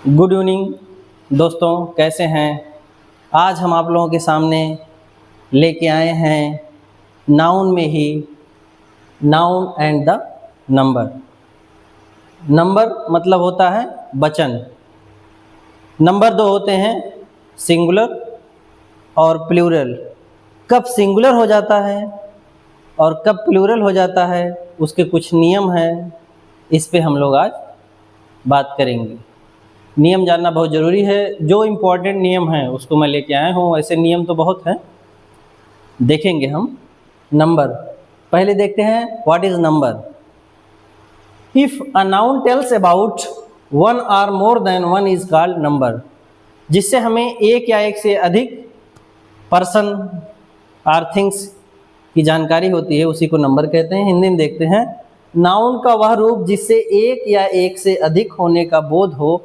Good evening दोस्तों, कैसे हैं। आज हम आप लोगों के सामने लेके आए हैं नाउन में ही noun and the number. Number मतलब होता है वचन। नंबर दो होते हैं, सिंगुलर और प्लूरल। कब सिंगुलर हो जाता है और कब प्लूरल हो जाता है, उसके कुछ नियम हैं। इस पे हम लोग आज बात करेंगे। नियम जानना बहुत ज़रूरी है। जो इम्पोर्टेंट नियम हैं उसको मैं लेके आया हूँ। ऐसे नियम तो बहुत हैं, देखेंगे हम। नंबर पहले देखते हैं, what is number. If a noun tells about one or more than one is called number. जिससे हमें एक या एक से अधिक पर्सन आर थिंग्स की जानकारी होती है, उसी को नंबर कहते हैं। हिंदी में देखते हैं, नाउन का वह रूप जिससे एक या एक से अधिक होने का बोध हो,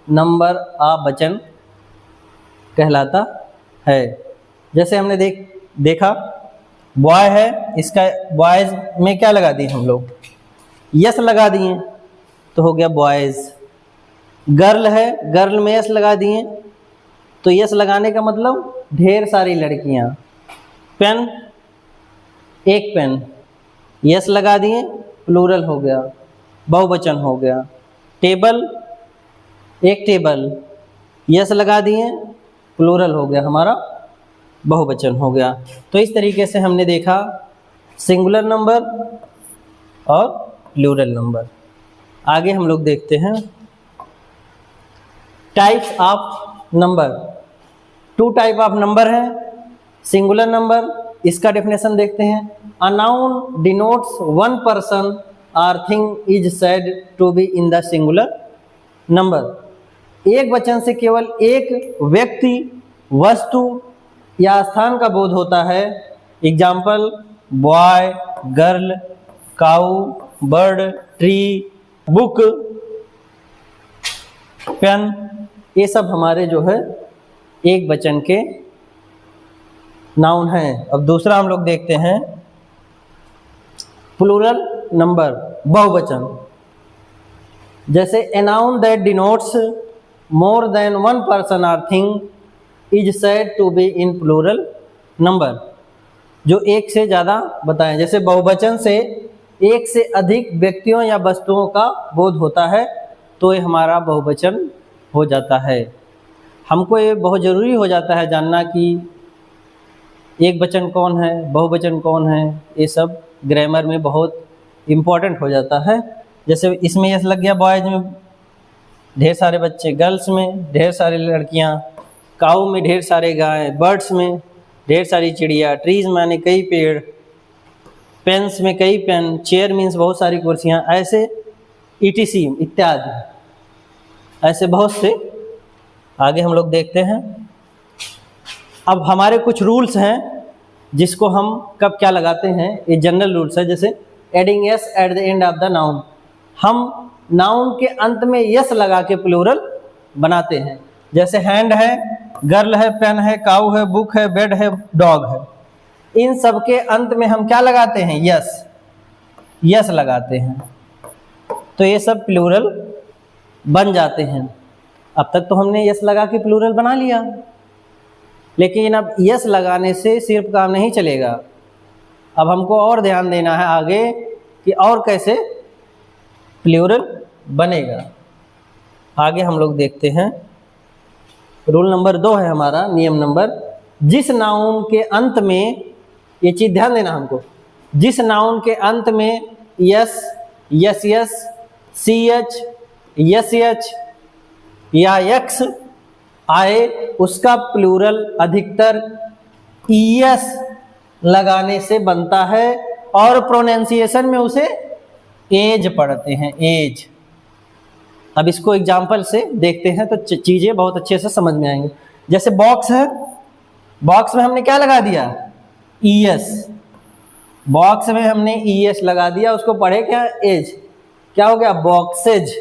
नंबर आ वचन कहलाता है। जैसे हमने देखा बॉय है, इसका बॉयज़ में क्या लगा दिए हम लोग, यस लगा दिए तो हो गया बॉयज़। गर्ल है, गर्ल में यस लगा दिए तो यस लगाने का मतलब ढेर सारी लड़कियां। पेन, एक पेन, यस लगा दिए प्लूरल हो गया, बहुवचन हो गया। टेबल, एक टेबल, यस लगा दिए प्लूरल हो गया, हमारा बहुवचन हो गया। तो इस तरीके से हमने देखा सिंगुलर नंबर और प्लूरल नंबर। आगे हम लोग देखते हैं types of number. Two type of number है। सिंगुलर नंबर, इसका डेफिनेशन देखते हैं। A noun denotes one person or thing is said to be in the singular number. एक वचन से केवल एक व्यक्ति, वस्तु या स्थान का बोध होता है। एग्जाम्पल, बॉय, गर्ल, काऊ, बर्ड, ट्री, बुक, पेन, ये सब हमारे जो है एक वचन के नाउन हैं। अब दूसरा हम लोग देखते हैं प्लूरल नंबर, बहुवचन। जैसे a noun that denotes more than one person or thing is said to be in plural number. जो एक से ज़्यादा बताएं, जैसे बहुवचन से एक से अधिक व्यक्तियों या वस्तुओं का बोध होता है तो ये हमारा बहुवचन हो जाता है। हमको ये बहुत ज़रूरी हो जाता है जानना कि एक वचन कौन है, बहुवचन कौन है। ये सब ग्रामर में बहुत इम्पोर्टेंट हो जाता है। जैसे इसमें यस लग गया, बॉयज़ में ढेर सारे बच्चे, गर्ल्स में ढेर सारी लड़कियां, काऊ में ढेर सारे गाय, बर्ड्स में ढेर सारी चिड़िया, ट्रीज माने कई पेड़, पेन्स में कई पेन, चेयर मीन्स बहुत सारी कुर्सियां, ऐसे ईटीसी इत्यादि, ऐसे बहुत से। आगे हम लोग देखते हैं। अब हमारे कुछ रूल्स हैं जिसको हम कब क्या लगाते हैं, ये जनरल रूल्स है। जैसे adding yes at the end of the noun, हम नाउन के अंत में यस लगा के प्लूरल बनाते हैं। जैसे हैंड है, गर्ल है, पेन है, काऊ है, बुक है, बेड है, डॉग है, इन सब के अंत में हम क्या लगाते हैं, यस, यस लगाते हैं तो ये सब प्लूरल बन जाते हैं। अब तक तो हमने यस लगा के प्लूरल बना लिया, लेकिन अब यस लगाने से सिर्फ काम नहीं चलेगा। अब हमको और ध्यान देना है आगे कि और कैसे प्लूरल बनेगा। आगे हम लोग देखते हैं। रूल नंबर 2 है हमारा, नियम नंबर, जिस नाउन के अंत में, ये चीज़ ध्यान देना हमको, जिस नाउन के अंत में S, S S, C H, S H या यक्स आए, उसका प्लूरल अधिकतर ईएस लगाने से बनता है और प्रोनाउंसिएशन में उसे एज पढ़ते हैं, एज। अब इसको एग्जाम्पल से देखते हैं तो चीज़ें बहुत अच्छे से समझ में आएंगी। जैसे बॉक्स है, बॉक्स में हमने क्या लगा दिया, ईएस, बॉक्स में हमने ईएस लगा दिया, उसको पढ़े क्या, एज, क्या हो गया, बॉक्सेज।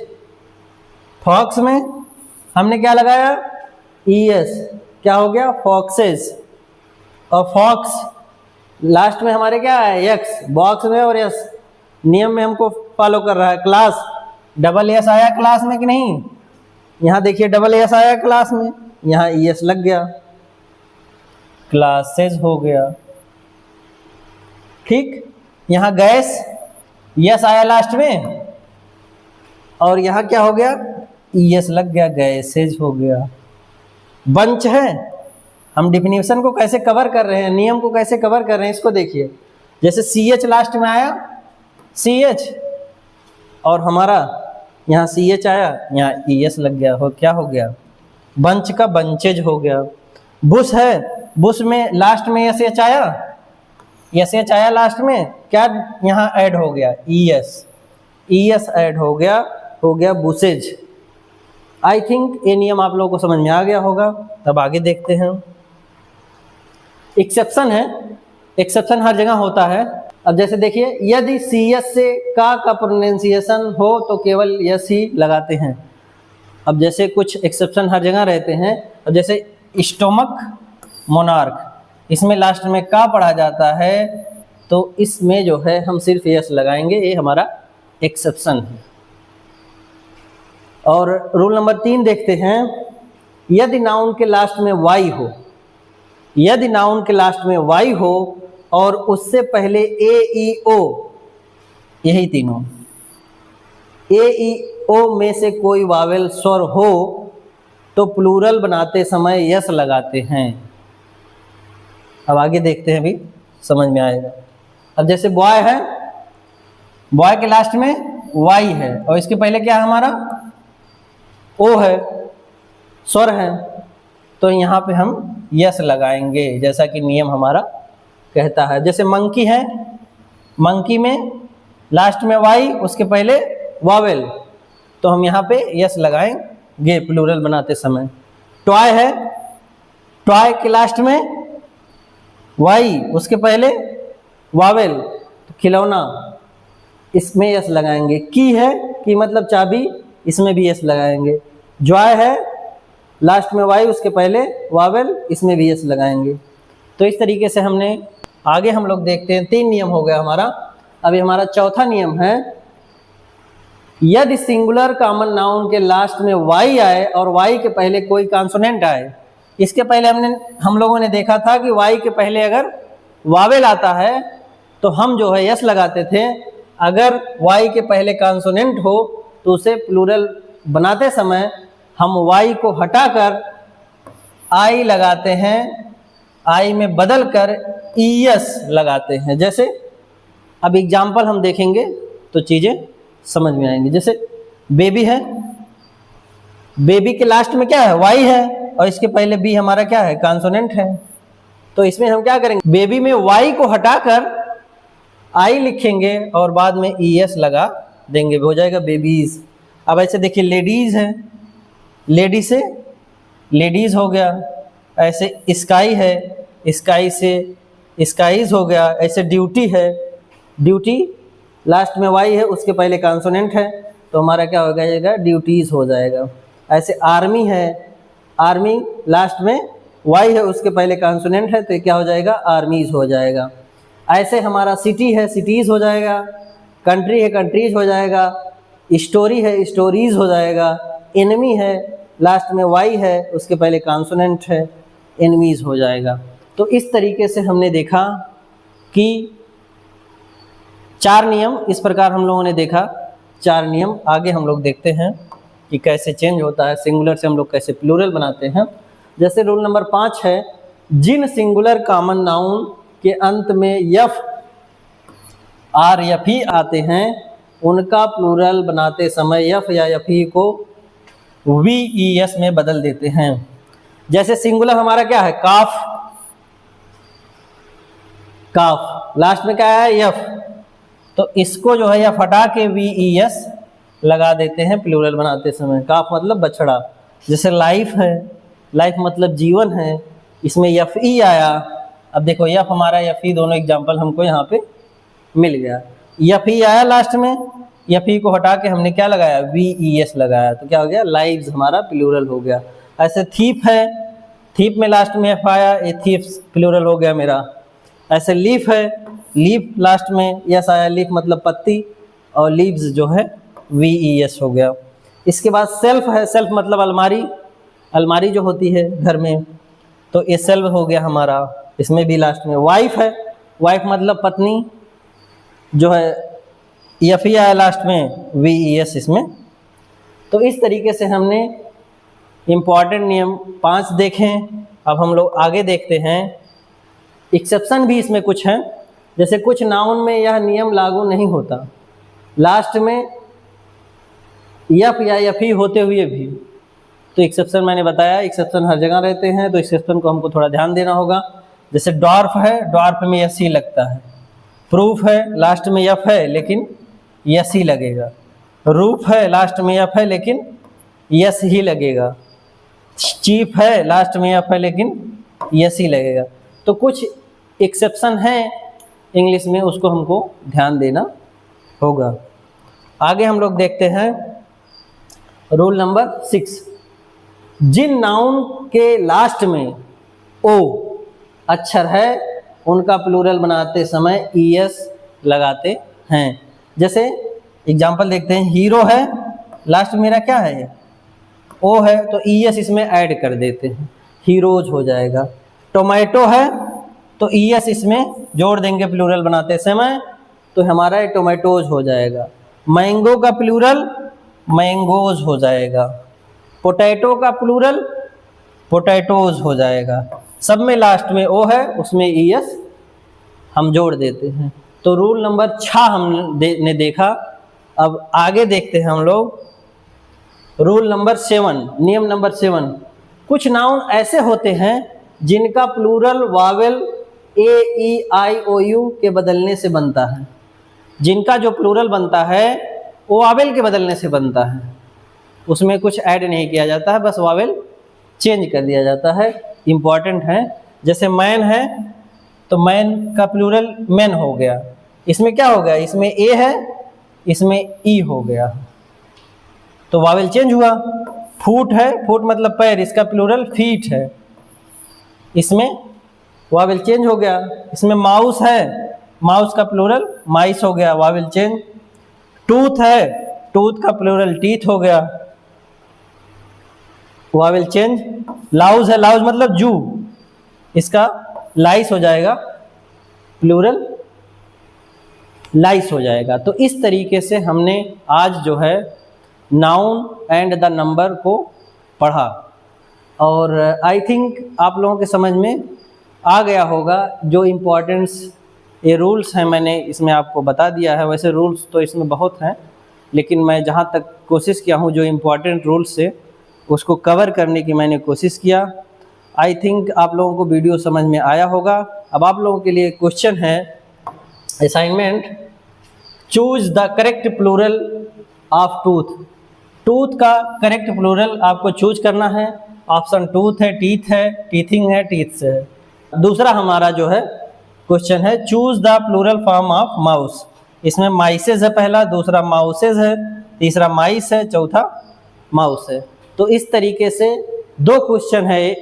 फॉक्स में हमने क्या लगाया, ईएस, क्या हो गया, फॉक्सेज। और फॉक्स लास्ट में हमारे क्या है, एक्स, बॉक्स में और यस, नियम में हमको फॉलो कर रहा है। क्लास, डबल एस आया क्लास में कि नहीं, यहाँ देखिए डबल एस आया क्लास में, यहाँ ई एस लग गया, क्लासेज हो गया। ठीक, यहाँ गैस यस आया लास्ट में, और यहाँ क्या हो गया, ई एस लग गया, गैसेज हो गया। बंच है, हम डिफिनीशन को कैसे कवर कर रहे हैं, नियम को कैसे कवर कर रहे हैं, इसको देखिए। जैसे सी एच लास्ट में आया, सी एच, और हमारा यहाँ सी एच आया, यहाँ ई एस लग गया, हो क्या हो गया, बंच का बंचेज हो गया। बुश है, बुश में लास्ट में एस एच आया, एस एच आया लास्ट में, क्या यहाँ ऐड हो गया, ई एस ऐड हो गया बुसेज। आई थिंक ये नियम आप लोगों को समझ में आ गया होगा। अब आगे देखते हैं। एक्सेप्शन है, एक्सेप्शन हर जगह होता है। अब जैसे देखिए, यदि सी एस से का प्रोनाउंसिएशन हो तो केवल यस ही लगाते हैं। अब जैसे कुछ एक्सेप्शन हर जगह रहते हैं। अब जैसे स्टोमक मोनार्क, इसमें लास्ट में का पढ़ा जाता है, तो इसमें जो है हम सिर्फ यस लगाएंगे, ये हमारा एक्सेप्शन है। और रूल नंबर 3 देखते हैं। यदि नाउन के लास्ट में वाई हो, यदि नाउन के लास्ट में वाई हो और उससे पहले ए ई ओ, यही तीनों, ए ई ओ में से कोई वावेल स्वर हो तो प्लूरल बनाते समय यस लगाते हैं। अब आगे देखते हैं, भी समझ में आएगा। अब जैसे बॉय है, बॉय के लास्ट में वाई है और इसके पहले क्या है हमारा, ओ है, स्वर है, तो यहाँ पे हम यस लगाएंगे जैसा कि नियम हमारा कहता है। जैसे मंकी है, मंकी में लास्ट में वाई, उसके पहले वावेल, तो हम यहाँ पे यस लगाएंगे प्लूरल बनाते समय। टॉय है, टॉय के लास्ट में वाई, उसके पहले वावेल, तो खिलौना, इसमें यस लगाएंगे। की है, की मतलब चाबी, इसमें भी यस लगाएंगे। जॉय है, लास्ट में वाई, उसके पहले वावेल, इसमें भी यस लगाएंगे। तो इस तरीके से हमने आगे हम लोग देखते हैं। 3 नियम हो गया हमारा। अभी हमारा चौथा नियम है, यदि सिंगुलर कॉमन नाउन के लास्ट में वाई आए और वाई के पहले कोई कॉन्सोनेंट आए। इसके पहले हम लोगों ने देखा था कि वाई के पहले अगर वावेल आता है तो हम जो है यस लगाते थे। अगर वाई के पहले कॉन्सोनेंट हो तो उसे प्लूरल बनाते समय हम वाई को हटाकर आई लगाते हैं, आई में बदल कर ई एस लगाते हैं। जैसे अब एग्जाम्पल हम देखेंगे तो चीज़ें समझ में आएंगी। जैसे बेबी है, बेबी के लास्ट में क्या है, वाई है, और इसके पहले बी हमारा क्या है, कॉन्सोनेंट है। तो इसमें हम क्या करेंगे, बेबी में वाई को हटाकर आई लिखेंगे और बाद में ई एस लगा देंगे, हो जाएगा बेबीज। अब ऐसे देखिए, लेडीज है, लेडी से लेडीज हो गया। ऐसे स्काई है, स्काई से स्काईज हो गया। ऐसे ड्यूटी है, ड्यूटी लास्ट में वाई है, उसके पहले कॉन्सोनेंट है, तो हमारा क्या हो जाएगा, ड्यूटीज हो जाएगा। ऐसे आर्मी है, आर्मी लास्ट में वाई है, उसके पहले कॉन्सोनेंट है, तो ये क्या हो जाएगा, आर्मीज हो जाएगा। ऐसे हमारा सिटी है, सिटीज़ हो जाएगा। कंट्री है, कंट्रीज हो जाएगा। स्टोरी है, स्टोरीज हो जाएगा। एनिमी है, लास्ट में वाई है, उसके पहले कॉन्सोनेंट है, एनिमीज हो जाएगा। तो इस तरीके से हमने देखा कि 4 नियम इस प्रकार हम लोगों ने देखा। 4 नियम आगे हम लोग देखते हैं कि कैसे चेंज होता है, सिंगुलर से हम लोग कैसे प्लूरल बनाते हैं। जैसे रूल नंबर 5 है, जिन सिंगुलर कॉमन नाउन के अंत में यफ आर यफ ही आते हैं उनका प्लूरल बनाते समय यफ या यफ ही को वी ई एस में बदल देते हैं। जैसे सिंगुलर हमारा क्या है, काफ, काफ लास्ट में क्या है, यफ, तो इसको जो है यफ हटा के वी ई एस लगा देते हैं प्लूरल बनाते समय। काफ मतलब बछड़ा। जैसे लाइफ है, लाइफ मतलब जीवन है, इसमें यफ ई आया। अब देखो यफ हमारा यफ ई दोनों एग्जाम्पल हमको यहाँ पे मिल गया। यफ ई आया लास्ट में, यफ ई को हटा के हमने क्या लगाया, वी ई एस लगाया, तो क्या हो गया, लाइव्स हमारा प्लूरल हो गया। ऐसे थीप है, थीप में लास्ट में एफ आया, ये थीप्स प्लूरल हो गया मेरा। ऐसे लीफ है, लीफ लास्ट में यस आया, लीफ मतलब पत्ती, और लीव्स जो है वी ई एस हो गया। इसके बाद सेल्फ है, सेल्फ मतलब अलमारी, अलमारी जो होती है घर में, तो ये सेल्फ हो गया हमारा। इसमें भी लास्ट में वाइफ है, वाइफ मतलब पत्नी जो है, एफ ही आया लास्ट में, VES इसमें। तो इस तरीके से हमने इम्पॉर्टेंट नियम 5 देखें। अब हम लोग आगे देखते हैं, एक्सेप्शन भी इसमें कुछ हैं। जैसे कुछ नाउन में यह नियम लागू नहीं होता, लास्ट में एफ या एफ ही होते हुए भी। तो एक्सेप्शन मैंने बताया, एक्सेप्शन हर जगह रहते हैं, तो एक्सेप्शन को हमको थोड़ा ध्यान देना होगा। जैसे डॉर्फ है, डॉर्फ में एस ही लगता है। प्रूफ है, लास्ट में एफ है लेकिन एस ही लगेगा। रूफ है, लास्ट में एफ है लेकिन एस ही लगेगा। चीफ है, लास्ट में एफ है लेकिन एस ही लगेगा। तो कुछ एक्सेप्शन है इंग्लिश में, उसको हमको ध्यान देना होगा। आगे हम लोग देखते हैं रूल नंबर 6। जिन नाउन के लास्ट में ओ अक्षर है उनका प्लूरल बनाते समय ES लगाते हैं। जैसे एग्जांपल देखते हैं, हीरो है, लास्ट में मेरा क्या है, ओ है, तो ES इसमें ऐड कर देते हैं, हीरोज हो जाएगा। टोमेटो है तो ES इसमें जोड़ देंगे प्लूरल बनाते समय, तो हमारा टोमेटोज हो जाएगा। मैंगो का प्लूरल मैंगोज हो जाएगा। पोटैटो का प्लूरल पोटैटोज हो जाएगा। सब में लास्ट में ओ है, उसमें ES हम जोड़ देते हैं। तो रूल नंबर 6 हमने देखा। अब आगे देखते हैं हम लोग रूल नंबर 7, नियम नंबर 7। कुछ नाउन ऐसे होते हैं जिनका प्लूरल वावेल AEIOU के बदलने से बनता है। जिनका जो प्लूरल बनता है वो वावेल के बदलने से बनता है, उसमें कुछ ऐड नहीं किया जाता है, बस वावेल चेंज कर दिया जाता है। इम्पॉर्टेंट है, जैसे मैन है तो मैन का प्लूरल मैन हो गया, इसमें क्या हो गया, इसमें ए है, इसमें ई हो गया, तो वावेल चेंज हुआ। फूट है, फूट मतलब पैर, इसका प्लूरल फीट है, इसमें वावेल चेंज हो गया। इसमें माउस है, माउस का प्लूरल माइस हो गया, वावेल चेंज। टूथ है, टूथ का प्लूरल टीथ हो गया, वावेल चेंज। लाउज है, लाउज मतलब जू, इसका लाइस हो जाएगा, प्लूरल लाइस हो जाएगा। तो इस तरीके से हमने आज जो है नाउन एंड द नंबर को पढ़ा, और आई थिंक आप लोगों के समझ में आ गया होगा। जो इम्पोर्टेंट्स ये रूल्स हैं मैंने इसमें आपको बता दिया है। वैसे रूल्स तो इसमें बहुत हैं, लेकिन मैं जहाँ तक कोशिश किया हूँ जो इम्पोर्टेंट रूल्स से उसको कवर करने की मैंने कोशिश किया। आई थिंक आप लोगों को वीडियो समझ में आया होगा। अब आप लोगों के लिए क्वेश्चन है, assignment, choose the correct plural of tooth. Tooth का करेक्ट प्लूरल आपको चूज करना है। ऑप्शन टूथ है, टीथ है, टीथिंग है, टीथ्स है। दूसरा हमारा जो है क्वेश्चन है, choose the plural form of mouse. इसमें माइसेज है पहला, दूसरा माउसेज है, तीसरा माइस है, चौथा माउस है। तो इस तरीके से 2 क्वेश्चन है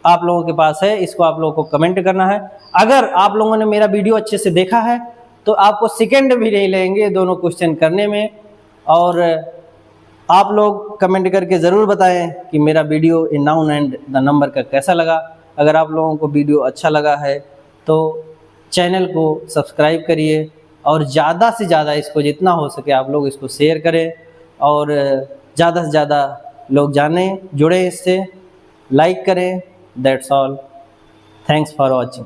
आप लोगों के पास है, इसको आप लोगों को कमेंट करना है। अगर आप लोगों ने मेरा वीडियो अच्छे से देखा है तो आपको सेकंड भी नहीं लेंगे दोनों क्वेश्चन करने में। और आप लोग कमेंट करके ज़रूर बताएं कि मेरा video in noun and the number का कैसा लगा। अगर आप लोगों को वीडियो अच्छा लगा है तो चैनल को सब्सक्राइब करिए, और ज़्यादा से ज़्यादा इसको जितना हो सके आप लोग इसको शेयर करें, और ज़्यादा से ज़्यादा लोग जानें, जुड़ें इससे, लाइक करें। That's all, thanks for watching.